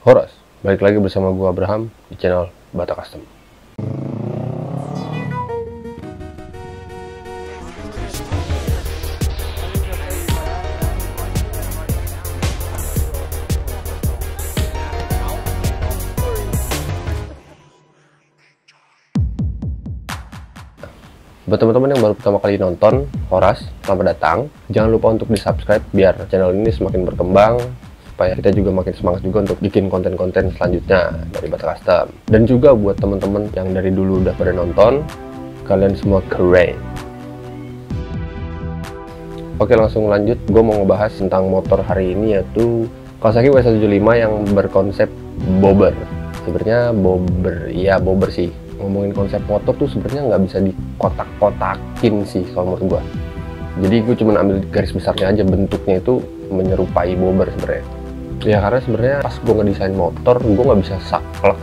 Horas, balik lagi bersama gua Abraham di channel Bata Custom. Buat teman-teman yang baru pertama kali nonton, Horas, selamat datang. Jangan lupa untuk di-subscribe biar channel ini semakin berkembang, supaya kita juga makin semangat juga untuk bikin konten-konten selanjutnya dari Bata Custom. Dan juga buat teman-teman yang dari dulu udah pada nonton, kalian semua keren. Oke, langsung lanjut. Gue mau ngebahas tentang motor hari ini, yaitu Kawasaki W175 yang berkonsep bobber. Sebenarnya bobber sih. Ngomongin konsep motor tuh sebenarnya nggak bisa dikotak-kotakin sih kalau menurut gue. Jadi gue cuma ambil garis besarnya aja, bentuknya itu menyerupai bobber sebenarnya. Ya karena sebenarnya pas gue ngedesain motor, gue nggak bisa saklek.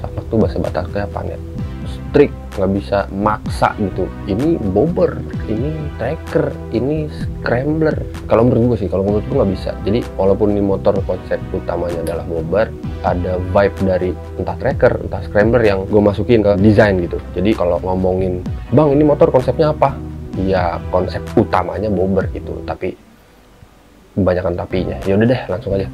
Saklek tuh bahasa Bataknya apa ya? Strict, nggak bisa maksa gitu. Ini bobber, ini tracker, ini scrambler. Kalau menurut gue sih, kalau menurut gue nggak bisa. Jadi walaupun ini motor konsep utamanya adalah bobber, ada vibe dari entah tracker, entah scrambler yang gue masukin ke desain gitu. Jadi kalau ngomongin, bang ini motor konsepnya apa? Ya konsep utamanya bobber gitu, tapi kebanyakan tapinya. Ya udah deh, langsung aja.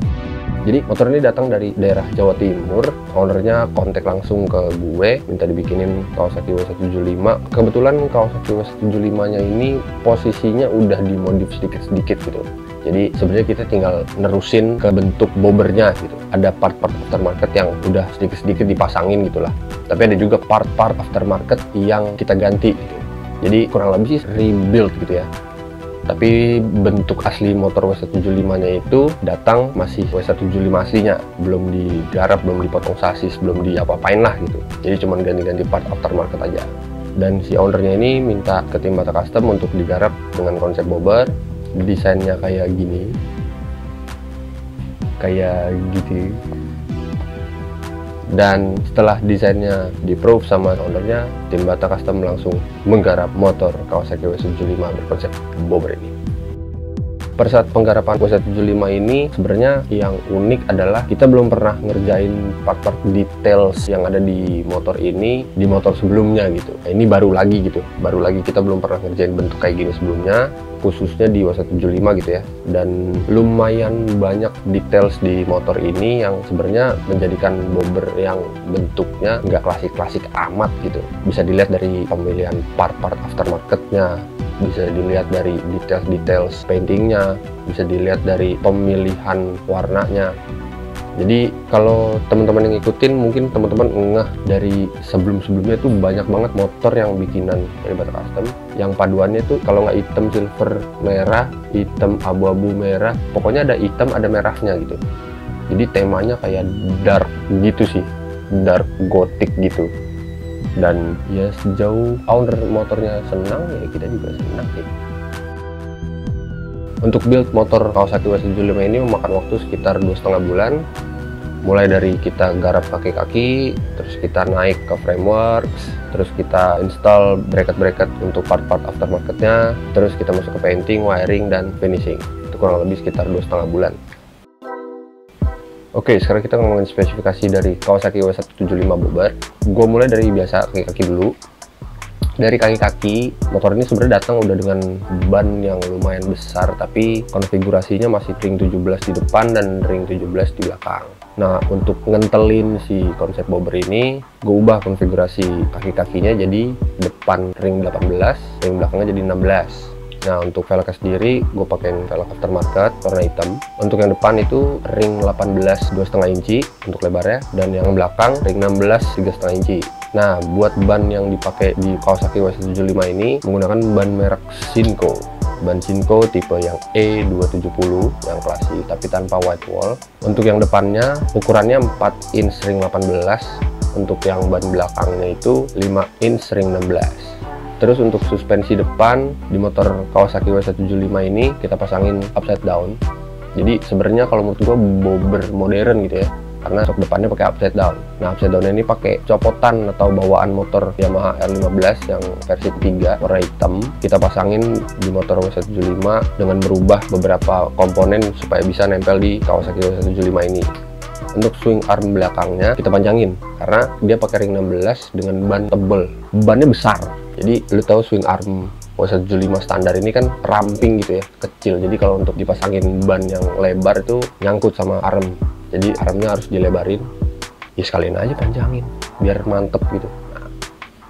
Jadi motor ini datang dari daerah Jawa Timur. Ownernya kontak langsung ke gue, minta dibikinin Kawasaki W175. Kebetulan Kawasaki W175 nya ini posisinya udah dimodif sedikit-sedikit gitu. Jadi sebenarnya kita tinggal nerusin ke bentuk bobbernya gitu. Ada part-part aftermarket yang udah sedikit-sedikit dipasangin gitulah. Tapi ada juga part-part aftermarket yang kita ganti gitu. Jadi kurang lebih sih rebuild gitu ya. Tapi bentuk asli motor W175 nya itu datang masih W175 aslinya, belum digarap, belum dipotong sasis, belum diapa-apain lah gitu. Jadi cuman ganti-ganti part aftermarket aja. Dan si ownernya ini minta ke tim Bata Custom untuk digarap dengan konsep bobber. Desainnya kayak gini, kayak gitu. Dan setelah desainnya di-approve sama ownernya, tim Bata Custom langsung menggarap motor Kawasaki W175 berkonsep bobber ini. Pada saat penggarapan W175 ini, sebenarnya yang unik adalah kita belum pernah ngerjain part-part details yang ada di motor ini di motor sebelumnya gitu. Nah, ini baru lagi gitu, baru lagi kita belum pernah ngerjain bentuk kayak gini sebelumnya, khususnya di W175 gitu ya. Dan lumayan banyak details di motor ini yang sebenarnya menjadikan bobber yang bentuknya nggak klasik-klasik amat gitu. Bisa dilihat dari pemilihan part-part aftermarketnya, bisa dilihat dari details paintingnya, bisa dilihat dari pemilihan warnanya. Jadi kalau teman-teman yang ngikutin, mungkin teman-teman ngeh dari sebelum-sebelumnya tuh banyak banget motor yang bikinan dari Bata Custom yang paduannya tuh kalau nggak hitam silver merah, hitam abu-abu merah, pokoknya ada hitam ada merahnya gitu. Jadi temanya kayak dark gitu sih, dark gothic gitu. Dan ya sejauh owner motornya senang, ya kita juga senang sih. Untuk build motor Kawasaki W175 ini memakan waktu sekitar 2,5 bulan. Mulai dari kita garap kaki-kaki, terus kita naik ke frameworks, terus kita install bracket-bracket untuk part-part aftermarketnya, terus kita masuk ke painting, wiring, dan finishing. Itu kurang lebih sekitar 2,5 bulan. Oke, sekarang kita ngomongin spesifikasi dari Kawasaki W175 bobber. Gue mulai dari biasa kaki-kaki dulu. Dari kaki-kaki, motor ini sebenarnya datang udah dengan ban yang lumayan besar, tapi konfigurasinya masih ring 17 di depan dan ring 17 di belakang. Nah, untuk ngentelin si konsep bobber ini, gue ubah konfigurasi kaki-kakinya jadi depan ring 18, ring belakangnya jadi 16. Nah, untuk velgnya sendiri gue pakein velg aftermarket warna hitam. Untuk yang depan itu ring 18 2,5 inci untuk lebarnya, dan yang belakang ring 16 3,5 inci. Nah, buat ban yang dipakai di Kawasaki W175 ini menggunakan ban merek Shinko. Ban Shinko tipe yang E270 yang klasik tapi tanpa white wall. Untuk yang depannya ukurannya 4 inch ring 18. Untuk yang ban belakangnya itu 5 inch ring 16. Terus untuk suspensi depan di motor Kawasaki W175 ini kita pasangin upside down. Jadi sebenarnya kalau menurut gua bobber modern gitu ya, karena sok depannya pakai upside down. Nah, upside down ini pakai copotan atau bawaan motor Yamaha R15 yang versi 3 warna hitam. Kita pasangin di motor W175 dengan merubah beberapa komponen supaya bisa nempel di Kawasaki W175 ini. Untuk swing arm belakangnya kita panjangin karena dia pakai ring 16 dengan ban tebel, bannya besar. Jadi lu tahu swing arm W175 standar ini kan ramping gitu ya, kecil. Jadi kalau untuk dipasangin ban yang lebar itu nyangkut sama arm. Jadi armnya harus dilebarin. Ya sekalian aja panjangin biar mantep gitu.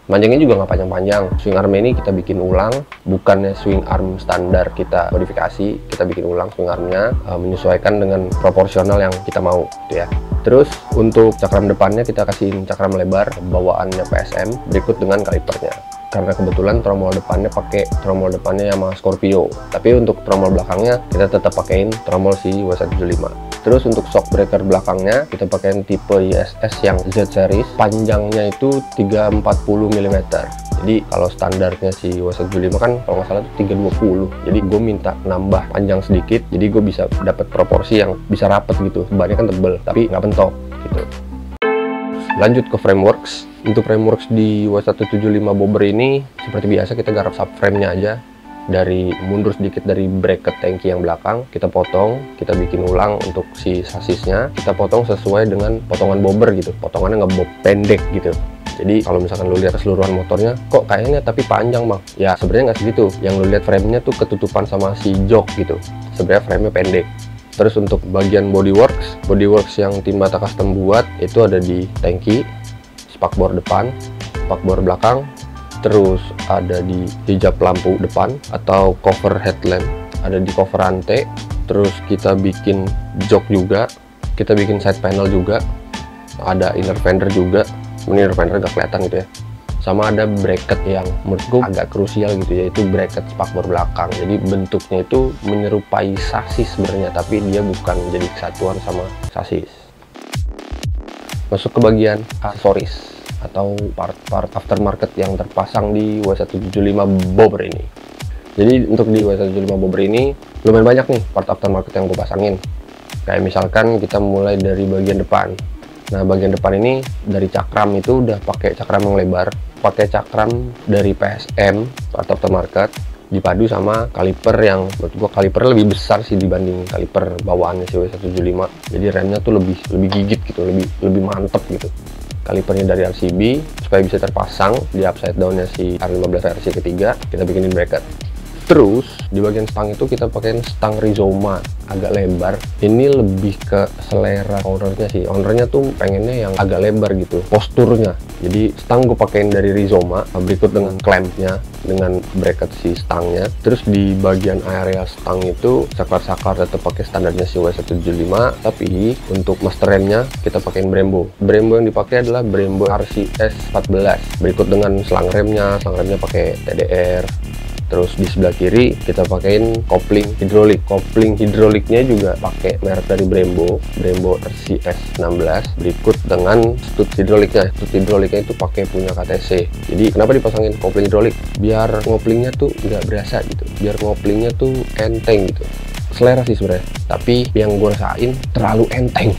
Panjangnya juga nggak panjang-panjang. Swing arm ini kita bikin ulang, bukannya swing arm standar kita modifikasi, kita bikin ulang swing armnya menyesuaikan dengan proporsional yang kita mau gitu ya. Terus untuk cakram depannya kita kasihin cakram lebar bawaannya PSM berikut dengan kalipernya. Karena kebetulan tromol depannya pakai tromol depannya Yamaha Scorpio, tapi untuk tromol belakangnya kita tetap pakein tromol si W175. Terus untuk shock breaker belakangnya kita pakein tipe ISS yang Z series, panjangnya itu 340 mm. Jadi kalau standarnya si W175 kan kalau nggak salah itu 320. Jadi gue minta nambah panjang sedikit, jadi gue bisa dapat proporsi yang bisa rapet gitu. Bannya kan tebel tapi nggak bentok gitu. Lanjut ke frameworks. Untuk frameworks di W175 bobber ini seperti biasa kita garap subframe-nya aja. Dari mundur sedikit dari bracket tangki yang belakang, kita potong, kita bikin ulang untuk si sasisnya, kita potong sesuai dengan potongan bobber gitu, potongannya nggak bob pendek gitu. Jadi kalau misalkan lu lihat keseluruhan motornya, kok kayaknya tapi panjang bang, ya sebenarnya nggak segitu. Yang lu lihat frame-nya tuh ketutupan sama si jok gitu, sebenarnya frame-nya pendek. Terus untuk bagian bodyworks yang tim Bata Custom buat itu ada di tangki, spakbor depan, spakbor belakang, terus ada di hijab lampu depan atau cover headlamp, ada di cover rantai. Terus kita bikin jok juga, kita bikin side panel juga, ada inner fender juga. Inner fender gak kelihatan gitu ya. Sama ada bracket yang menurut gue agak krusial gitu, yaitu bracket spakbor belakang. Jadi bentuknya itu menyerupai sasis sebenarnya, tapi dia bukan jadi kesatuan sama sasis. Masuk ke bagian aksesoris atau part-part aftermarket yang terpasang di W175 bobber ini. Jadi untuk di W175 bobber ini lumayan banyak nih part aftermarket yang gue pasangin. Kayak misalkan kita mulai dari bagian depan. Nah bagian depan ini dari cakram itu udah pakai cakram yang lebar, pakai cakram dari PSM part aftermarket dipadu sama kaliper yang menurut gue kaliper lebih besar sih dibanding kaliper bawaannya si W175. Jadi remnya tuh lebih gigit gitu, lebih mantep gitu. Kalipernya dari RCB supaya bisa terpasang di upside downnya si R15 versi ketiga, kita bikinin bracket. Terus di bagian stang itu kita pakein stang Rizoma agak lebar. Ini lebih ke selera ownernya sih. Ownernya tuh pengennya yang agak lebar gitu posturnya. Jadi stang gue pakein dari Rizoma berikut dengan clampnya, dengan bracket si stangnya. Terus di bagian area stang itu saklar tetap pakai standarnya si W175, tapi untuk master remnya kita pakein Brembo. Brembo yang dipakai adalah Brembo RCS 14 berikut dengan selang remnya pakai TDR. Terus di sebelah kiri kita pakein kopling hidrolik. Kopling hidroliknya juga pakai merek dari Brembo RCS 16 berikut dengan stud hidroliknya. Stud hidroliknya itu pakai punya KTC. Jadi kenapa dipasangin kopling hidrolik? Biar ngoplingnya tuh nggak berasa gitu. Biar ngoplingnya tuh enteng gitu. Selera sih sebenarnya. Tapi yang gue rasain terlalu enteng.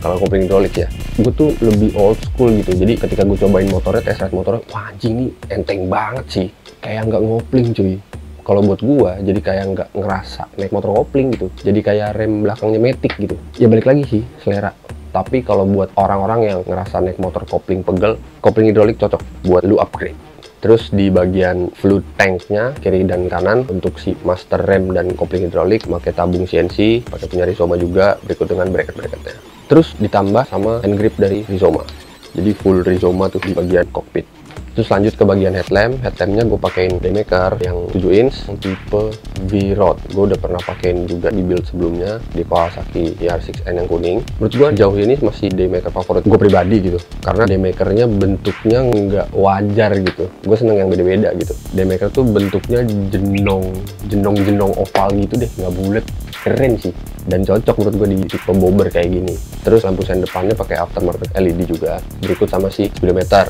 Kalau kopling hidrolik ya, gue tuh lebih old school gitu. Jadi ketika gue cobain motornya, test ride motornya, wah anjing nih enteng banget sih. Kayak nggak ngopling cuy. Kalau buat gua jadi kayak nggak ngerasa naik motor kopling gitu, jadi kayak rem belakangnya matic gitu. Ya balik lagi sih selera. Tapi kalau buat orang-orang yang ngerasa naik motor kopling pegel, kopling hidrolik cocok buat lu upgrade. Terus di bagian fluid tanknya kiri dan kanan untuk si master rem dan kopling hidrolik pakai tabung CNC, pakai punya Rizoma juga berikut dengan bracket-bracketnya. Terus ditambah sama hand grip dari Rizoma. Jadi full Rizoma tuh di bagian cockpit. Terus lanjut ke bagian headlampnya gue pakein Daymaker yang 7 inch tipe V-Rod. Gue udah pernah pakein juga di build sebelumnya di Kawasaki R6N yang kuning. Menurut gue jauh ini masih Daymaker favorit gue pribadi gitu, karena Daymakernya bentuknya nggak wajar gitu. Gue seneng yang beda-beda gitu. Daymaker tuh bentuknya jenong oval gitu deh, nggak bulat, keren sih dan cocok menurut gue di tipe bobber kayak gini. Terus lampu sen depannya pakai aftermarket LED juga berikut sama si speedometer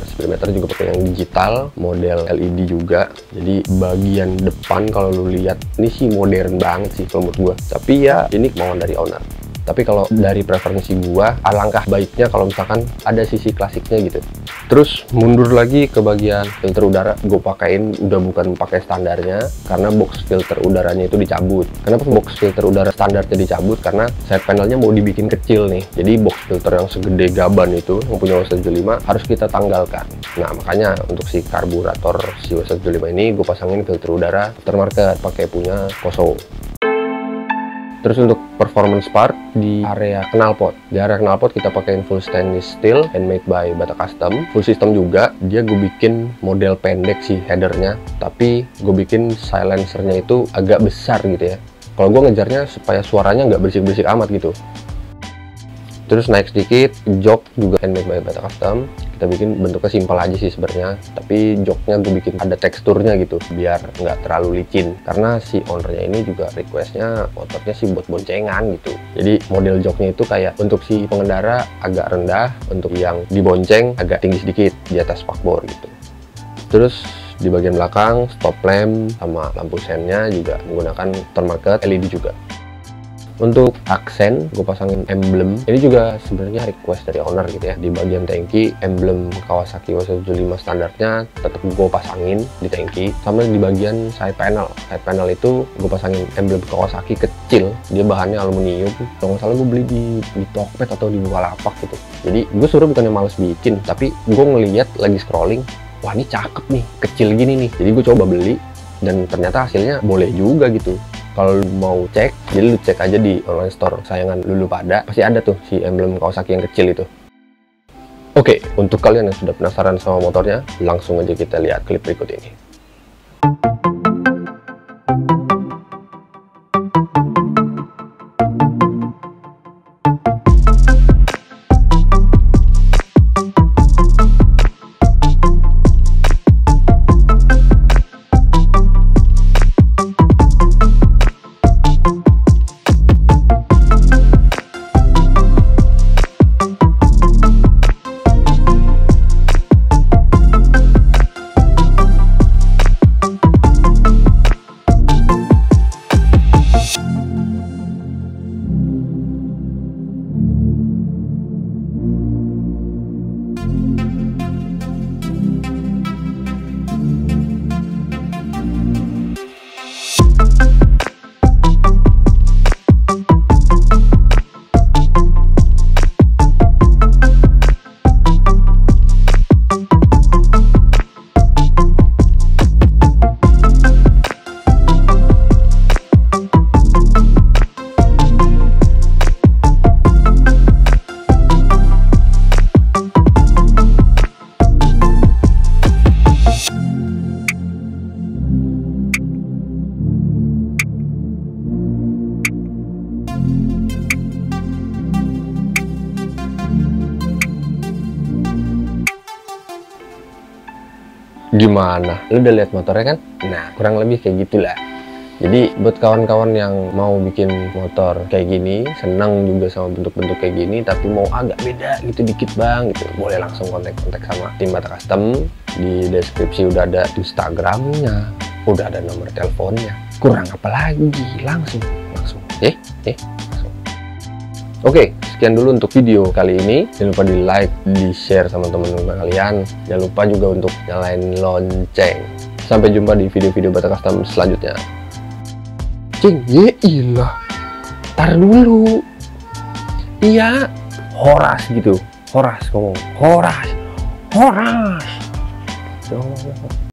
juga pakai yang digital model LED juga. Jadi bagian depan kalau lu lihat ini sih modern banget sih kalau menurut gue, tapi ya ini kemauan dari owner. Tapi kalau dari preferensi gua, alangkah baiknya kalau misalkan ada sisi klasiknya gitu. Terus mundur lagi ke bagian filter udara, gue pakein udah bukan pakai standarnya karena box filter udaranya itu dicabut. Kenapa box filter udara standarnya dicabut? Karena side panelnya mau dibikin kecil nih. Jadi box filter yang segede gaban itu yang punya WS175 harus kita tanggalkan. Nah, makanya untuk si karburator si WS175 ini gue pasangin filter udara aftermarket pakai punya Koso. Terus untuk performance part di area knalpot. Di area knalpot kita pakein full stainless steel handmade by Bata Custom. Full system juga. Dia gue bikin model pendek sih headernya, tapi gue bikin silencernya itu agak besar gitu ya. Kalau gue ngejarnya supaya suaranya nggak berisik-berisik amat gitu. Terus naik sedikit, jok juga handmade by Bata Custom. Kita bikin bentuknya simpel aja sih sebenarnya, tapi joknya gue bikin ada teksturnya gitu, biar nggak terlalu licin. Karena si ownernya ini juga requestnya motornya sih buat boncengan gitu. Jadi model joknya itu kayak untuk si pengendara agak rendah, untuk yang dibonceng agak tinggi sedikit di atas spakbor gitu. Terus di bagian belakang stop lamp sama lampu sennya juga menggunakan aftermarket LED juga. Untuk aksen, gue pasangin emblem. Ini juga sebenarnya request dari owner gitu ya. Di bagian tangki, emblem Kawasaki WS175 standarnya tetap gue pasangin di tangki. Sama di bagian side panel. Side panel itu gue pasangin emblem Kawasaki kecil. Dia bahannya aluminium. Kalau nggak salah gue beli di Tokped atau di Bukalapak gitu. Jadi gue suruh bukannya males bikin, tapi gue ngeliat lagi scrolling, wah ini cakep nih, kecil gini nih. Jadi gue coba beli, dan ternyata hasilnya boleh juga gitu. Kalau mau cek, jadi lu cek aja di online store sayangan Lulu Pada, pasti ada tuh si emblem Kawasaki yang kecil itu. Oke, untuk kalian yang sudah penasaran sama motornya, langsung aja kita lihat klip berikut ini. Gimana? Lu udah lihat motornya kan? Nah, kurang lebih kayak gitulah. Jadi buat kawan-kawan yang mau bikin motor kayak gini, senang juga sama bentuk-bentuk kayak gini, tapi mau agak beda gitu dikit bang gitu, boleh langsung kontak-kontak sama tim Bata Custom. Di deskripsi udah ada Instagramnya, udah ada nomor teleponnya. Kurang apa lagi? Langsung. Langsung. Oke, sekian dulu untuk video kali ini. Jangan lupa di like, di share sama teman-teman kalian. Jangan lupa juga untuk nyalain lonceng. Sampai jumpa di video-video Bata Custom selanjutnya. Cing, ilah. Tar dulu. Iya, horas gitu. Horas ngomong. Horas.